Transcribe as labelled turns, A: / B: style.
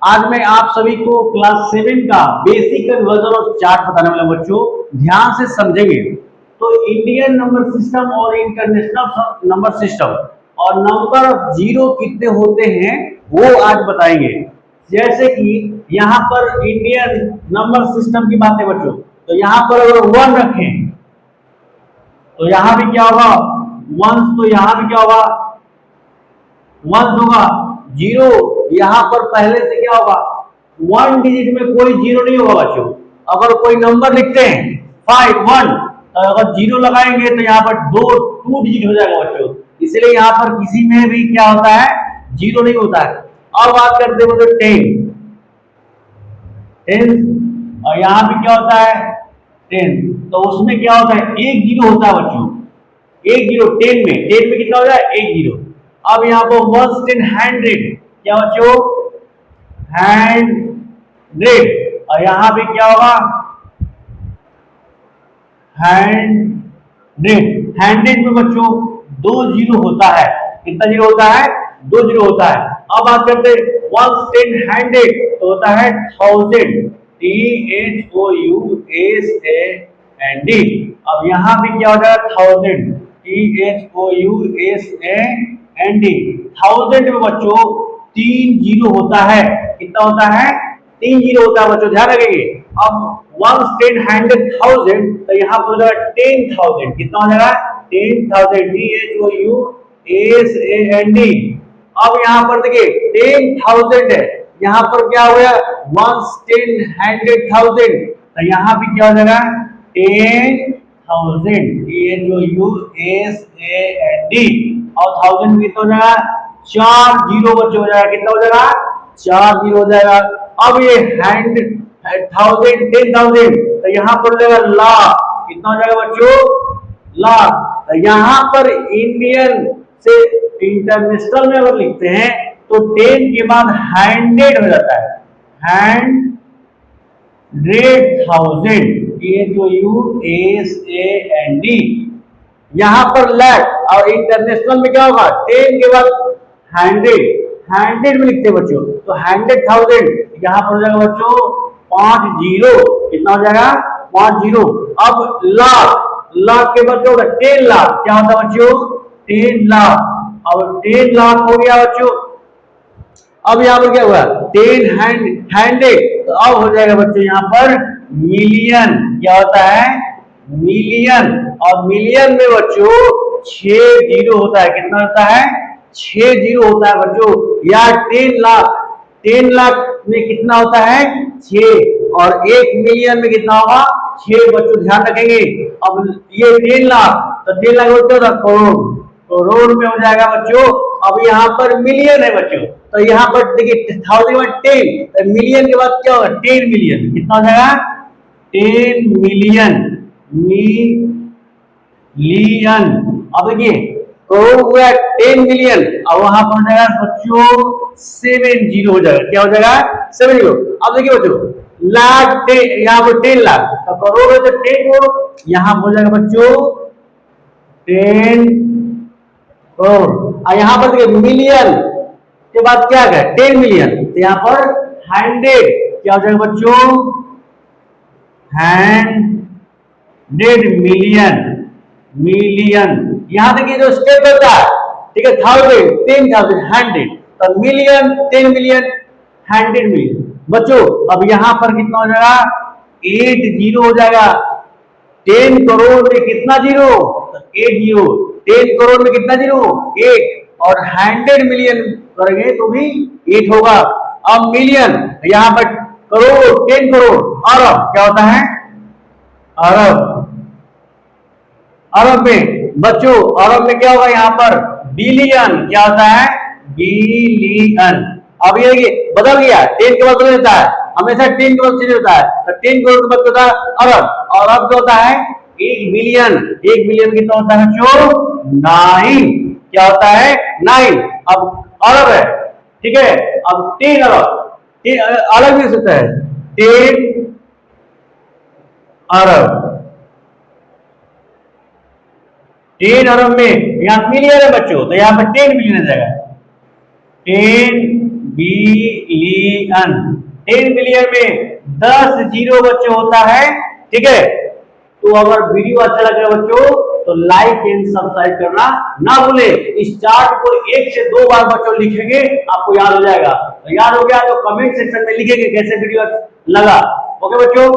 A: आज मैं आप सभी को क्लास 7 का बेसिक कन्वर्जन और चार्ट बताने वाला बच्चों, ध्यान से समझेंगे। तो इंडियन नंबर सिस्टम और इंटरनेशनल नंबर सिस्टम और नंबर ऑफ जीरो कितने होते हैं वो आज बताएंगे। जैसे कि यहाँ पर इंडियन नंबर सिस्टम की बात है बच्चों, तो यहाँ पर अगर 1 रखें तो यहाँ भी क्या होगा 1, तो यहाँ भी क्या होगा 1 होगा। जीरो यहाँ पर पहले से क्या होगा 1 डिजिट में कोई जीरो नहीं होगा बच्चों। अगर कोई नंबर लिखते हैं 5 1, तो अगर जीरो लगाएंगे तो यहाँ पर 2 डिजिट हो जाएगा बच्चों। इसलिए यहाँ पर किसी में भी क्या होता है जीरो नहीं होता है। अब बात करते हैं बच्चों 10, और यहाँ भी क्या होता है 10, तो उसमें क्या होता है एक जीरो होता है बच्चों। एक जीरो 10 में कितना हो जाए एक जीरो। अब यहाँ पर 1 10 100 क्या बच्चों 100, और यहाँ पे क्या होगा 100 में बच्चों 2 जीरो होता है। कितना जीरो होता है 2 जीरो होता है। अब बात करते हैं 1 10 100 तो होता है 1000, THOUSAND। अब यहाँ भी क्या हो जाएगा 1000, THOUSAND। 1000 में बच्चों 3 जीरो होता है। कितना होता है 3 जीरो होता है बच्चों, ध्यान रखेंगे। अब 1 10 100,000 तो यहाँ पर हो जाएगा 10,000। कितना हो जाएगा 10,000, THOUSAND। अब यहाँ पर देखिए 10,000 है, यहाँ पर क्या हो गया 1 10 100,000 तो यहाँ भी क्या हो जाएगा 10,000, THOUSAND। और 1000 में कितना हो जाएगा 4 जीरो बच्चों हो जाएगा। कितना हो जाएगा 4 जीरो हो जाएगा। अब ये 1000 10,000 तो यहाँ पर हो जाएगा लाख। कितना हो जाएगा बच्चों लाख। तो यहाँ पर इंडियन से इंटरनेशनल में अगर लिखते हैं तो 10 के बाद 100 हो जाता है 100,000, THOUSAND। यहाँ पर लाख और इंटरनेशनल में क्या होगा 10 के बाद 100 में लिखते हैं बच्चों, तो 100,000 यहाँ पर हो जाएगा बच्चों 5 जीरो। कितना हो जाएगा 5 जीरो। अब लाख के बाद क्या होगा 10 लाख। क्या होता है बच्चों 10 लाख। अब 10 लाख हो गया बच्चों। अब यहाँ पर क्या हुआ 10 100 तो अब हो जाएगा बच्चों यहाँ पर मिलियन। क्या होता है मिलियन। और मिलियन में बच्चों 6 जीरो होता है। कितना होता है 6 जीरो होता है बच्चों। या 10 लाख में कितना होता है 6, और 1 मिलियन में कितना होगा 6 बच्चों, ध्यान रखेंगे। अब ये 10 लाख तो 10 लाख होता है करोड़ में हो जाएगा बच्चों। अब यहाँ पर मिलियन है बच्चों, तो यहाँ पर देखिए 1000 में 10 तो मिलियन के बाद क्या होगा 10 मिलियन। कितना हो जाएगा 10 मिलियन मिलियन। अब देखिए करोड़ हो गया 10 मिलियन, और वहां पर हो जाएगा बच्चों 7 जीरो हो जाएगा। क्या हो जाएगा 7 जीरो। अब देखिए बच्चों लाख यहाँ पर 10 लाख तो करोड़ है तो 10 करोड़, यहाँ हो जाएगा बच्चों 10 करोड़। और यहाँ पर देखिए मिलियन के बाद क्या है 10 मिलियन, तो यहाँ पर 100 क्या हो जाएगा बच्चों 100 मिलियन। यहां देखिए जो स्टेप होता है, ठीक है 1000 10,000 100 तो मिलियन 10 मिलियन 100 मिलियन बच्चों। अब यहां पर कितना हो जाएगा 8 जीरो हो जाएगा। 10 करोड़ में कितना जीरो 8 जीरो। 10 करोड़ में कितना जीरो 8, और 100 मिलियन करेंगे तो भी 8 होगा। अब मिलियन यहां पर करोड़ 10 करोड़। अरब क्या होता है अरब में बच्चों, अरब में क्या होगा यहाँ पर बिलियन। क्या होता है बिलियन। अब ये देखिए बदल गया 10 के बाद बदल जाता है, हमेशा 10 के बाद चेंज होता है। तो 10 करोड़ के बाद होता है अरब, और अब क्या होता है 1 बिलियन। 1 बिलियन कितना होता है बच्चों 9। क्या होता है 9। अब अरब है, ठीक है। अब 10 अरब अलग भी सकता है 10 अरब। 10 अरब में यहाँ मिलियन है बच्चों, तो यहाँ पर 10 मिलियन आ जाएगा 10 बिलियन। 10 बिलियन में 10 जीरो बच्चों होता है, ठीक है। तो अगर वीडियो अच्छा लग रहा है बच्चों तो लाइक एंड सब्सक्राइब करना ना भूले। इस चार्ट को 1 से 2 बार बच्चों लिखेंगे, आपको याद हो जाएगा। तो याद हो गया तो कमेंट सेक्शन में लिखेंगे कैसे वीडियो लगा। ओके बच्चों।